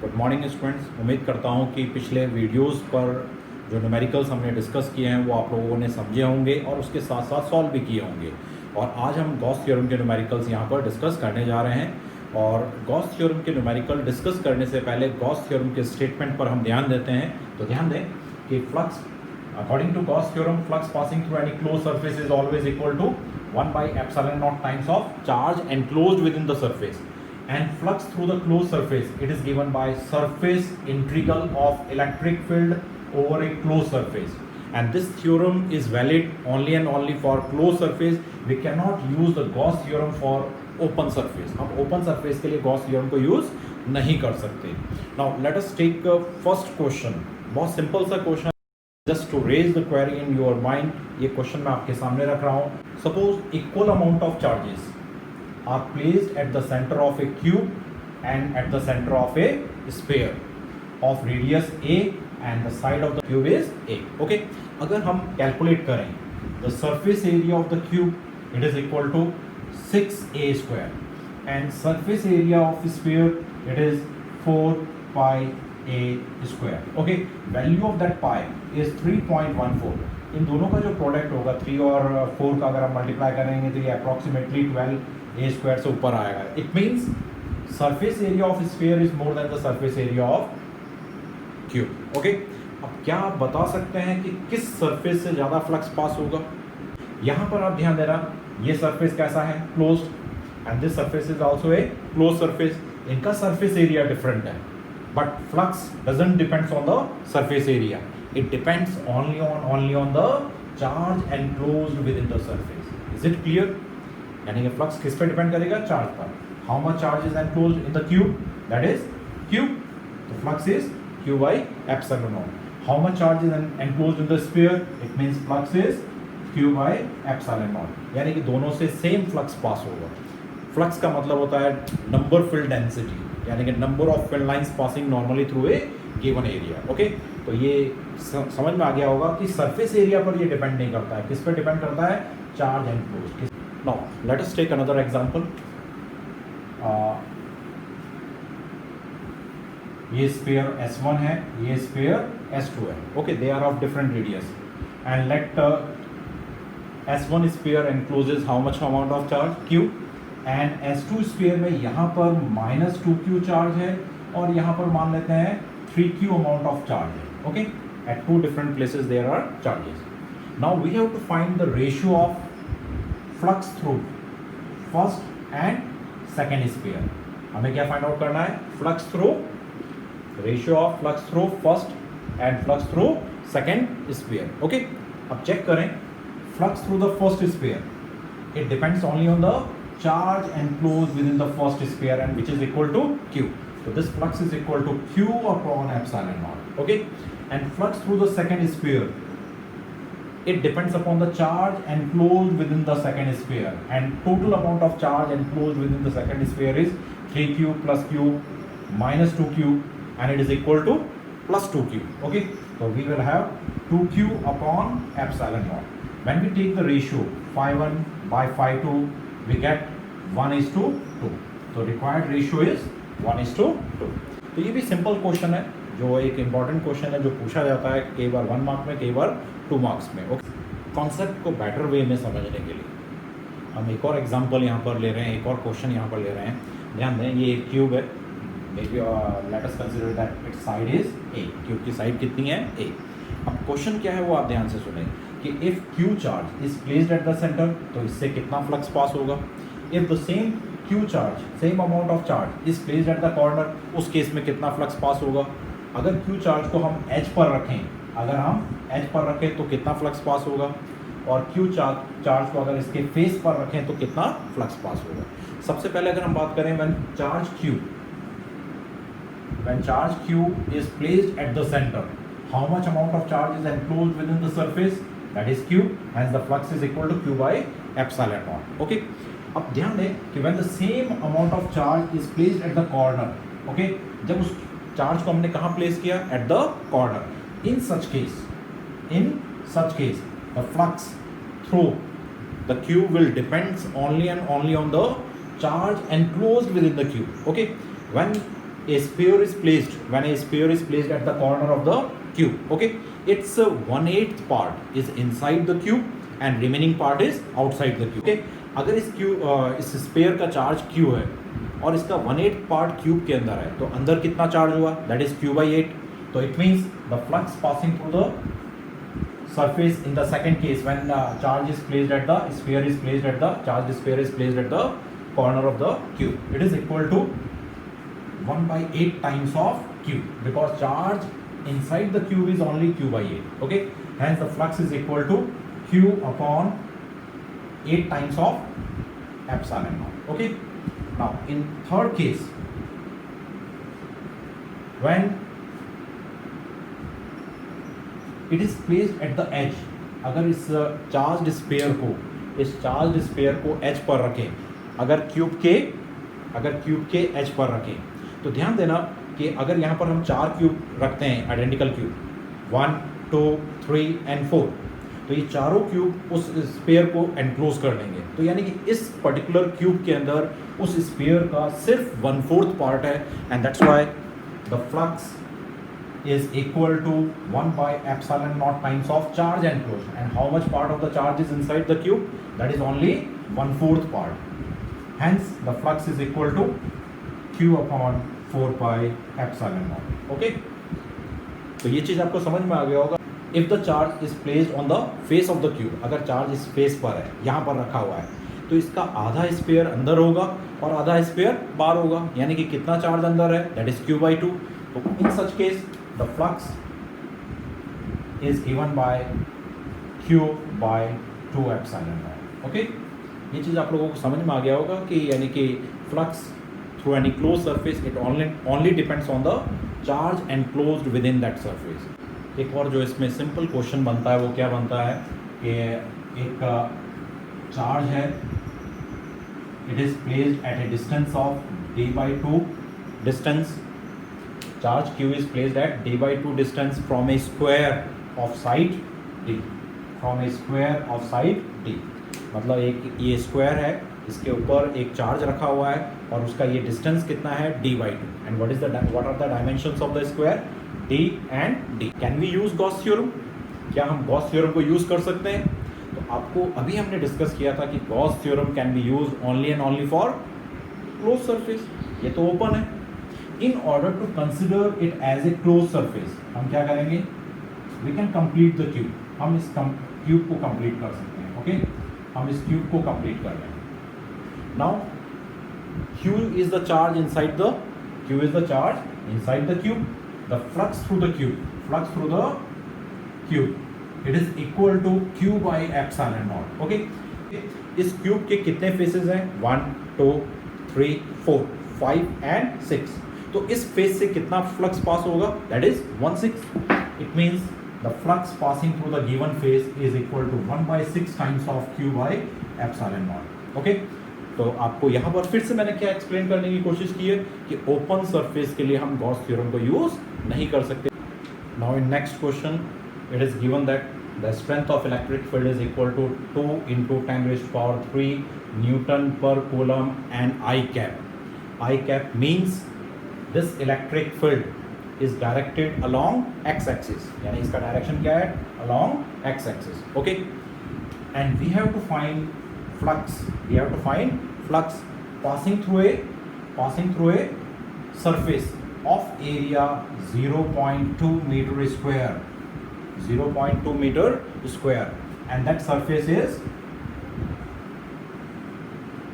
Good morning students, उम्मीद करता हूँ कि पिछले वीडियोस पर जो न्यूमेरिकल्स हमने डिस्कस किए हैं वो आप लोगों ने समझे होंगे और उसके साथ साथ सॉल्व भी किए होंगे। और आज हम गॉस थ्योरम के न्यूमेरिकल्स यहाँ पर डिस्कस करने जा रहे हैं। और गॉस थ्योरम के न्यूमेरिकल डिस्कस करने से पहले गॉस थ्योरम के स्टेटमेंट पर हम ध्यान देते हैं। तो ध्यान दें कि flux according to Gauss theorem, flux passing through any close surface is always equal to 1/ε0 times of charge enclosed within the surface, and flux through the closed surface, it is given by surface integral of electric field over a closed surface. And this theorem is valid only and only for closed surface. We cannot use the Gauss theorem for open surface. हम open surface के लिए Gauss theorem को use नहीं कर सकते. Now let us take a first question. बहुत simple सा question, just to raise the query in your mind. ये question मैं आपके सामने रख रहा हूँ. Suppose equal amount of charges are placed at the center of a cube and at the center of a sphere of radius a and the side of the cube is a. Okay, अगर हम calculate करें the surface area of the cube, it is equal to 6a square and surface area of sphere, it is 4 pi a square. Okay, value of that pi is 3.14. इन दोनों का जो product होगा 3 और 4 का अगर हम मल्टीप्लाई करेंगे तो ये अप्रॉक्सीमेटली 12 a स्क्वायर से ऊपर आएगा. It means surface area of sphere is more than the surface area of cube. Okay, अब क्या आप बता सकते हैं कि किस सरफेस से ज़्यादा फ्लक्स पास होगा? यहाँ पर आप ध्यान देना, ये सरफेस कैसा है? Closed, and this surface is also a close surface. इनका सरफेस एरिया डिफरेंट है, but flux doesn't depends on the surface area. It depends only on the charge enclosed within the surface. Is it clear? यानी कि flux किस पे depend करेगा? Charge पर. How much charge is enclosed in the cube? That is cube. The flux is q by epsilon naught. How much charge is enclosed in the sphere? It means flux is q by epsilon naught. यानी कि दोनों से same flux pass होगा. Flux का मतलब होता है number field density, यानी कि number of field lines passing normally through a given area. Okay, तो ये समझ में आ गया होगा कि सरफेस एरिया पर ये डिपेंड नहीं करता है. किस पर डिपेंड करता है? Charge enclosed. Now let us take another example. ये स्फीयर S1 है, ये स्फीयर S2 है. Okay, they are of different radius and let S1 sphere encloses how much amount of charge? Q. And S2 sphere में यहाँ पर -2q charge है और यहाँ पर मान लेते हैं 3q amount of charge. Okay, at two different places there are charges. Now we have to find the ratio of flux through first and second sphere. हमें क्या find out करना है? Flux through, ratio of flux through first and flux through second sphere. Okay, अब check करें. Flux through the first sphere, it depends only on the charge enclosed within the first sphere and which is equal to q. So this flux is equal to q upon epsilon naught. Okay, and flux through the second sphere, it depends upon the charge enclosed within the second sphere, and total amount of charge enclosed within the second sphere is 3q plus q minus 2q, and it is equal to plus 2q. Okay, so we will have 2q upon epsilon naught. When we take the ratio phi1 by phi2, we get 1:2. So required ratio is 1:2. तो ये भी simple question है, जो एक important question है, जो पूछा जाता है कई बार 1 मार्क में, कई बार 2 मार्क्स में. ओके, कॉन्सेप्ट को बेटर वे में समझने के लिए हम एक और एग्जांपल यहाँ पर ले रहे हैं, एक और क्वेश्चन यहाँ पर ले रहे हैं. ध्यान दें, ये एक क्यूब है. Maybe let us consider that it's side is a. Cube की साइड कितनी है? ए. अब क्वेश्चन क्या है वो आप ध्यान से सुनें कि if Q charge is placed at the centre, तो इससे कितना फ्लक्स पास होगा? If the same Q charge, same amount of charge is placed at the corner, उस केस में कितना फ्लक्स पास होगा? अगर Q चार्ज को हम एज पर रखें, अगर हम एज पर रखें तो कितना फ्लक्स पास होगा? और Q चार्ज को अगर इसके फेस पर रखें तो कितना फ्लक्स पास होगा? सबसे पहले अगर हम बात करें when charge Q is placed at the center, how much amount of charge is enclosed within the surface? That is Q, hence the flux is equal to Q by epsilon naught. Okay, अब ध्यान दें कि when the same amount of charge is placed at the corner, okay, जब उस charge को हमने कहाँ place किया? At the corner. In such case, the flux through the cube will depends only and only on the charge enclosed within the cube. Okay, when a sphere is placed at the corner of the cube, okay, its 1/8 part is inside the cube and remaining part is outside the cube. Okay, अगर इस spare का charge q है और इसका 1/8 part cube के अंदर है, तो अंदर कितना चार्ज हुआ, दैट इज q/8. तो it means the flux passing through the surface in the second case when the charge is placed at the sphere is placed at the corner of the cube, it is equal to 1/8 times of q, because charge inside the cube is only q/8. Okay, hence the flux is equal to q upon 8 times of epsilon naught. Okay, now in third case, when it is placed at the edge, अगर इस charge spare को as per रखें, अगर cube के as per रखें, तो ध्यान देना कि अगर यहाँ पर हम 4 क्यूब रखते हैं, आइडेंटिकल क्यूब 1, 2, 3 and 4, तो ये चारों क्यूब उस स्पेयर को एनक्लोज कर लेंगे. तो यानी कि इस पर्टिकुलर क्यूब के अंदर उस स्पेयर का सिर्फ 1/4 पार्ट है, and that's why the flux is equal to 1/epsilon naught times of charge enclosed. And how much part of the charge is inside the cube? That is only 1/4 part. Hence the flux is equal to q upon 4/epsilon naught. Okay, तो ये चीज आपको समझ में आ गया होगा. If the charge is placed on the face of the cube, अगर charge इस फेस पर है, यहाँ पर रखा हुआ है, तो इसका आधा स्पेयर अंदर होगा और आधा स्पेयर बाहर होगा, यानी कि कितना चार्ज अंदर है, दैट इज q/2. तो in such case the flux is given by q/2 epsilon naught. Okay, ये चीज़ आप लोगों को समझ में आ गया होगा कि यानी कि flux through any close surface it only depends on the charge enclosed with in that surface. एक और जो इसमें सिंपल क्वेश्चन बनता है वो क्या बनता है कि एक चार्ज है, it is placed eight a distance of d/2 distance. Charge q is placed at d/2 distance from a square of side d. मतलब एक ये स्क्वायर है, इसके ऊपर एक चार्ज रखा हुआ है और उसका ये डिस्टेंस कितना है, d/2. And what are the dimensions of the square, d and d. Can we use Gauss theorem? क्या हम गॉस थ्योरम को यूज कर सकते हैं? तो आपको अभी हमने डिस्कस किया था कि Gauss theorem can be use only and only for close surface. ये तो ओपन है. In order to consider it as a closed surface, हम क्या करेंगे, we can complete the cube. हम इस क्यूब को कंप्लीट कर सकते हैं. ओके, हम इस क्यूब को कंप्लीट कर रहे हैं. Now q is the charge inside the cube. The flux through the cube, it is equal to q/epsilon naught. Okay, इस क्यूब के कितने फेसेस हैं, 1, 2, 3, 4, 5 and 6. तो इस फेस से कितना फ्लक्स पास होगा, that is 1/6. It means the flux passing through the given face is equal to 1/6 times of q/epsilon naught. Okay, तो आपको यहाँ पर फिर से मैंने क्या एक्सप्लेन करने की कोशिश की है कि ओपन सरफेस के लिए हम गॉस थ्योरम को यूज नहीं कर सकते. Now in next question it is given that the strength of electric field is equal to 2 × 10⁻³ newton per coulomb and I cap means this electric field is directed along x-axis. यानी इसका direction क्या है, along x-axis. Okay, and we have to find flux. Passing through a surface of area 0.2 meter square, and that surface is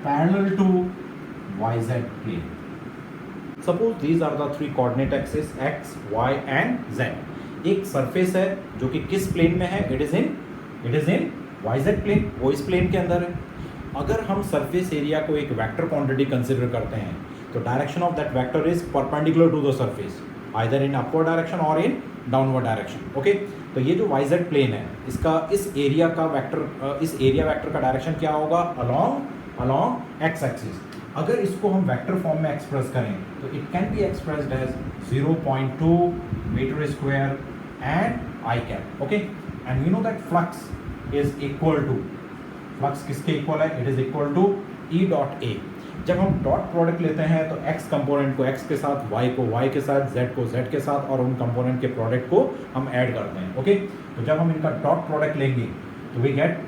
parallel to YZ plane. Suppose these are the 3 coordinate axes x, y and z. एक surface है जो कि किस plane में है, it is in YZ plane, वो इस plane के अंदर है. अगर हम सरफेस एरिया को एक वेक्टर क्वांटिटी कंसिडर करते हैं, तो direction of that vector is perpendicular to the surface, either in upward direction और इन डाउनवर्ड डायरेक्शन. ओके, तो ये जो YZ प्लेन है, इसका इस एरिया वेक्टर का डायरेक्शन क्या होगा, अलॉन्ग x एक्सिस. अगर इसको हम वेक्टर फॉर्म में एक्सप्रेस करें तो it can be expressed as 0.2 metre square and I cap. Okay, and we know that flux is equal to, flux किसके इक्वल है, it is equal to E.A. जब हम डॉट प्रोडक्ट लेते हैं तो x कंपोनेंट को x के साथ, y को y के साथ, z को z के साथ और उन कंपोनेंट के प्रोडक्ट को हम ऐड करते हैं। ओके, तो जब हम इनका डॉट प्रोडक्ट लेंगे तो we gate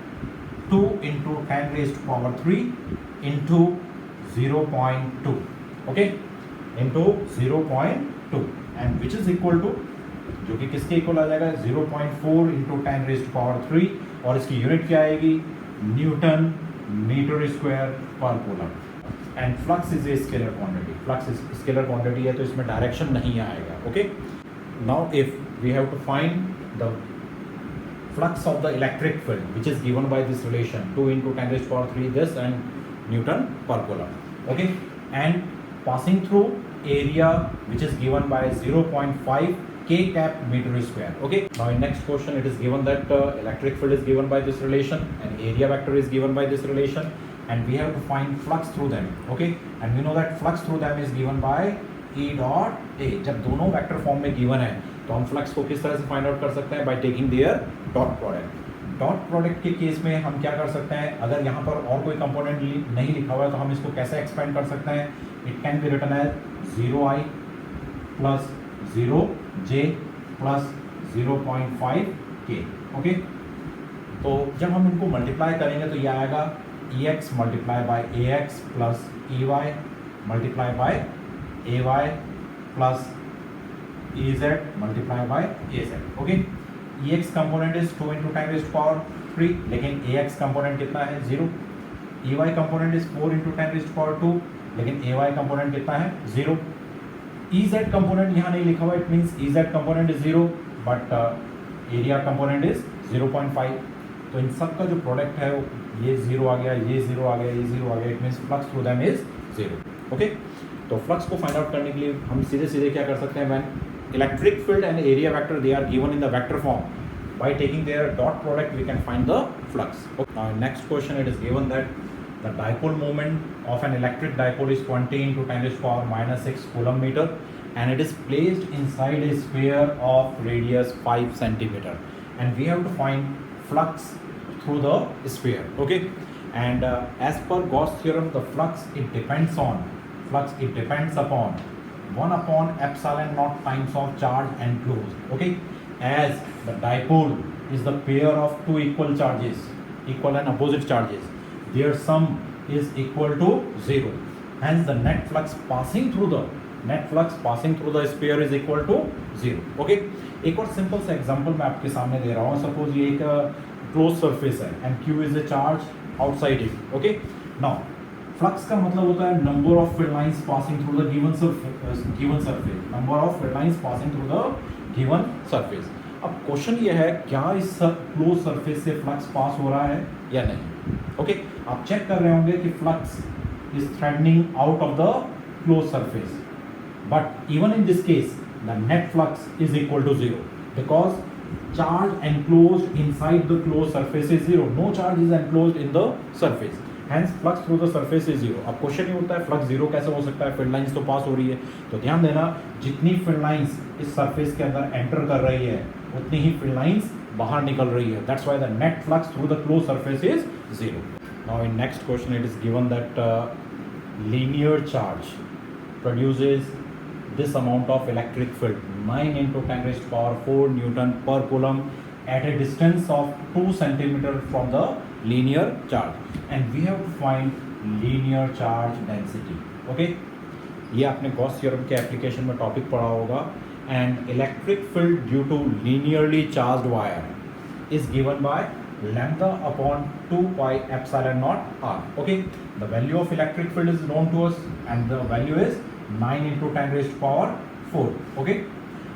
2 into 10 raised to power 3 into 0.2, okay, into 0.2 and which is equal to, जो कि किसके इक्वल आ जाएगा 0.4 into 10 raised to power 3 और इसकी यूनिट क्या आएगी newton metre square per coulomb. And flux is a scalar quantity, flux scalar quantity है तो इसमें डायरेक्शन नहीं आएगा। Okay, now if we have to find the flux of the electric field which is given by this relation 2 into 10 raised to power 3 this and Newton per coulomb, okay, and passing through area which is given by 0.5 k cap meter square. Okay, now in next question it is given that electric field is given by this relation and area vector is given by this relation and we have to find flux through them. Okay, and we know that flux through them is given by E dot A। जब दोनों vector form में given है तो हम flux को किस तरह से फाइंड आउट कर सकते हैं by taking their dot product. Dot product के केस में हम क्या कर सकते हैं, अगर यहाँ पर और कोई कंपोनेंट नहीं लिखा हुआ है तो हम इसको कैसे एक्सपेंड कर सकते हैं, it can be written as 0i plus 0j plus 0.5 k। Okay, तो जब हम इनको मल्टीप्लाई करेंगे तो ये आएगा ex multiply by ax plus ey multiply by ay plus ez multiply by az। Okay, ex component is 2 into 10 raised to power 3 लेकिन ax component कितना है 0, ay component is 4 into 10 raised to power 2 लेकिन ay component कितना है 0, ez component यहाँ नहीं लिखा हुआ, it means ez component is 0 but area component is 0.5। तो इन सब का जो प्रोडक्ट है ये 0 आ गया, ये 0 आ गया, ये 0 आ गया, it means flux through them is 0। Okay, तो फ्लक्स को फाइंड आउट करने के लिए हम सीधे सीधे क्या कर सकते हैं, when electric field and area vector they are given in the vector form, by taking their dot product we can find the flux. Okay. Now in next question it is given that the dipole moment of an electric dipole is 20 into 10 raised to power minus 6 coulomb meter and it is placed inside a sphere of radius 5 centimeter and we have to find flux through the sphere. Okay, and as per Gauss theorem the flux it depends upon 1 upon epsilon naught times of charge enclosed. Okay, as the dipole is the pair of two equal charges, equal and opposite charges, their sum is equal to 0, hence the net flux passing through the sphere is equal to 0. Okay, एक और simple सा example मैं आपके सामने दे रहा हूँ। Suppose ये एक क्लोज सरफेस है and q is a charge outside it. Okay, now flux का मतलब होता है number of field lines passing through the given surface, number of field lines passing through the given surface. अब question ये है क्या इस क्लोज सरफेस से फ्लक्स पास हो रहा है या नहीं। ओके, आप चेक कर रहे होंगे कि flux is threading out of the closed surface, but even in this case the net flux is equal to 0 because charge enclosed inside the closed surface is 0, no charge is enclosed in the surface, hence flux through the surface is 0। अब question ये होता है flux 0 कैसे हो सकता है, field lines तो पास हो रही है। तो ध्यान देना जितनी फील्ड लाइंस इस सरफेस के अंदर एंटर कर रही है उतनी ही फील्ड लाइंस बाहर निकल रही है, that's why the net flux through the closed surface is 0। Now in next question it is given that linear charge produces this amount of electric field 9 into 10 raised to power 4 Newton per coulomb at a distance of 2 centimeter from the linear charge and we have to find linear charge density। okay, ये आपने Gauss theorem के application में topic पढ़ा होगा। And electric field due to linearly charged wire is given by lambda upon 2 pi epsilon naught r। okay, the value of electric field is known to us and the value is 9 into 10 raised to power 4। okay,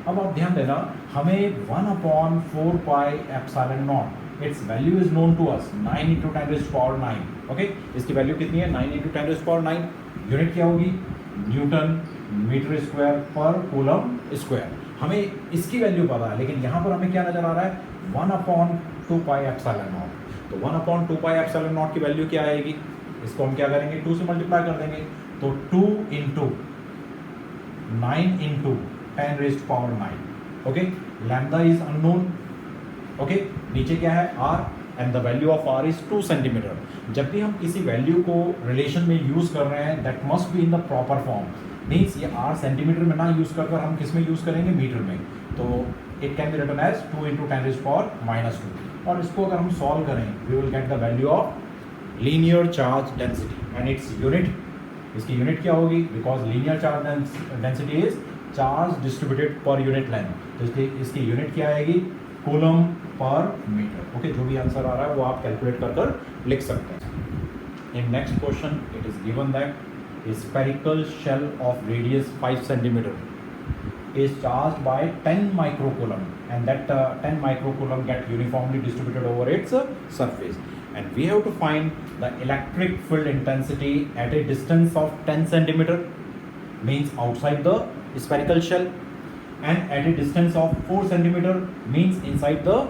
अब आप ध्यान देना हमें 1 upon 4 pi epsilon naught its value is known to us 9 into 10 raised to power 9। okay, इसकी value कितनी है 9 into 10 raised to power 9, unit क्या होगी Newton metre square per coulomb square. हमें इसकी वैल्यू पता है लेकिन यहाँ पर हमें क्या नजर आ रहा है 1 upon 2 pi epsilon naught। तो 1 upon 2 pi epsilon naught की वैल्यू क्या आएगी, इसको हम क्या करेंगे 2 से मल्टीप्लाई कर देंगे तो 2 into 9 into 10 raised to power 9। Okay, lambda is unknown. Okay, नीचे क्या है r and the value of r is 2 centimetre. जब भी हम किसी वैल्यू को रिलेशन में यूज़ कर रहे हैं that must be in the proper form. Means ये r सेंटीमीटर में ना यूज़ कर हम किस में यूज़ करेंगे, मीटर में। तो it can be written as 2 × 10⁻²। और इसको अगर हम सॉल्व करें we will get the value of linear charge density and its unit. इसकी यूनिट क्या होगी, because linear charge density is charge distributed per unit length. तो इसकी यूनिट क्या आएगी, कूलम पर मीटर। ओके, जो भी आंसर आ रहा है वो आप कैलकुलेट कर लिख सकते हैं। In next question it is given that a spherical shell of radius 5 centimetre is charged by 10 microcoulomb and that 10 microcoulomb get uniformly distributed over its surface, and we have to find the electric field intensity at a distance of 10 centimeter, means outside the spherical shell, and at a distance of 4 centimeter, means inside the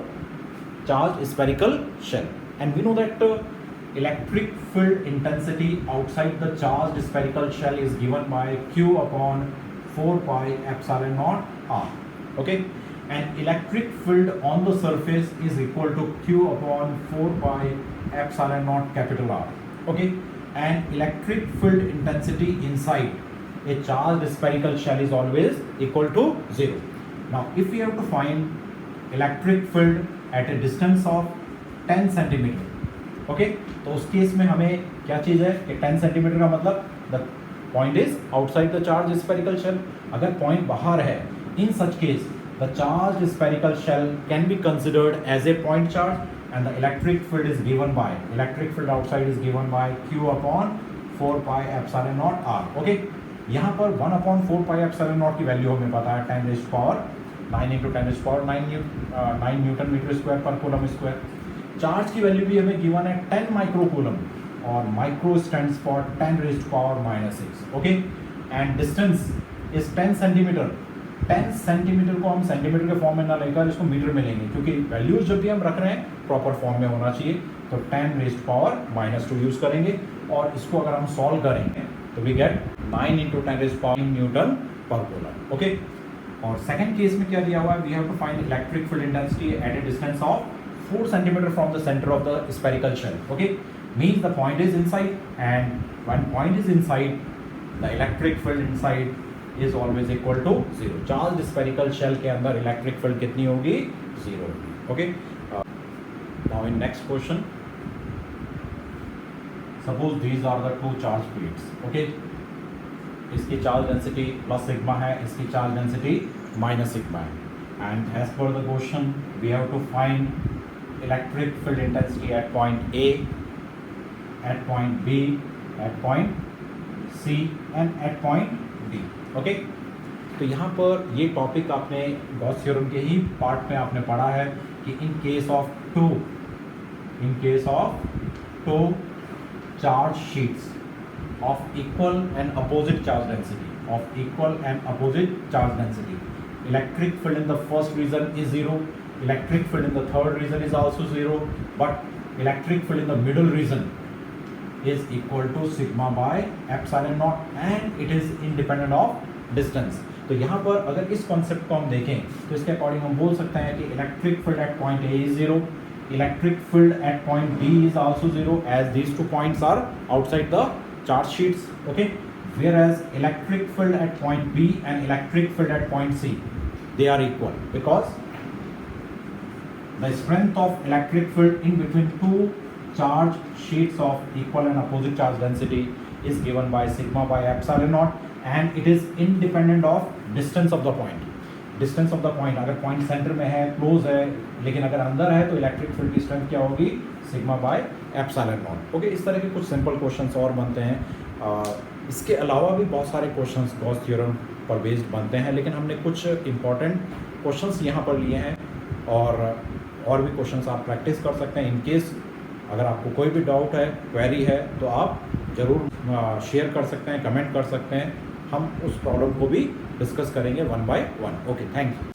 charged spherical shell. And we know that electric field intensity outside the charged spherical shell is given by Q upon 4 pi epsilon naught r. Okay, and electric field on the surface is equal to Q upon 4 pi epsilon naught capital R. Okay, and electric field intensity inside a charged spherical shell is always equal to 0. Now if we have to find electric field at a distance of 10 centimeter, okay, तो उस case में हमें क्या चीज़ है कि 10 centimetre का मतलब the point is outside the charged spherical shell. अगर point बाहर है, in such case the charged spherical shell can be considered as a point charge and the electric field is given by, electric field outside is given by Q upon 4 pi epsilon naught r. Okay, यहाँ पर 1 upon 4 pi epsilon naught की value हमें पता है 10 raised power 9 into 10 raised power 9 newton metre square per coulomb square. Charge की value भी हमें given है 10 माइक्रोकूलम और micro stands for 10 raised power -6. Okay, and distance is 10 centimetre. 10 centimetre को हम सेंटीमीटर के फॉर्म में ना लेकर इसको मीटर में लेंगे, क्योंकि वैल्यूज जब भी हम रख रहे हैं प्रॉपर फॉर्म में होना चाहिए। तो 10 raised power -2 यूज़ करेंगे और इसको अगर हम सॉल्व करेंगे तो we get 9 into 10 raised power newton per coulomb. Okay, और सेकेंड केस में क्या दिया हुआ है, we have to find electric field intensity at a distance of 4 centimetre from the centre of the spherical shell. Okay, means the point is inside, and when point is inside the electric field inside is always equal to 0. charged spherical shell के अंदर electric field कितनी होगी, 0 होगी। okay, now in next question suppose these are the two charge plates. okay, इसकी charge density plus sigma है, इसकी charge density minus sigma है, and as per the question we have to find electric field intensity at point A, at point B, at point C and at point D. Okay, तो यहाँ पर ये topic आपने Gauss theorem के ही part में आपने पढ़ा है कि in case of two charge sheets of equal and opposite charge density, electric field in the first region is 0, electric field in the third region is also 0, but electric field in the middle region is equal to sigma by epsilon naught and it is independent of distance. तो यहाँ पर अगर इस concept को हम देखें तो इसके अकॉर्डिंग हम बोल सकते हैं कि electric field at point A is 0, electric field at point B is also 0 as these two points are outside the charge sheets. okay, whereas electric field at point B and electric field at point C they are equal because the strength of electric field in between two charge sheets of equal and opposite charge density is given by sigma by epsilon naught and it is independent of distance of the point. distance of the point अगर point center में है, close है, लेकिन अगर अंदर है तो electric field की स्ट्रेंथ क्या होगी, sigma by epsilon not. Okay, इस तरह के कुछ सिंपल क्वेश्चंस और बनते हैं। इसके अलावा भी बहुत सारे क्वेश्चंस गॉस थ्योरम पर बेस्ड बनते हैं, लेकिन हमने कुछ इंपॉर्टेंट क्वेश्चंस यहाँ पर लिए हैं और भी क्वेश्चंस आप प्रैक्टिस कर सकते हैं। इन केस अगर आपको कोई भी डाउट है, क्वेरी है, तो आप ज़रूर शेयर कर सकते हैं, कमेंट कर सकते हैं। हम उस प्रॉब्लम को भी डिस्कस करेंगे 1 by 1। Okay, thank you.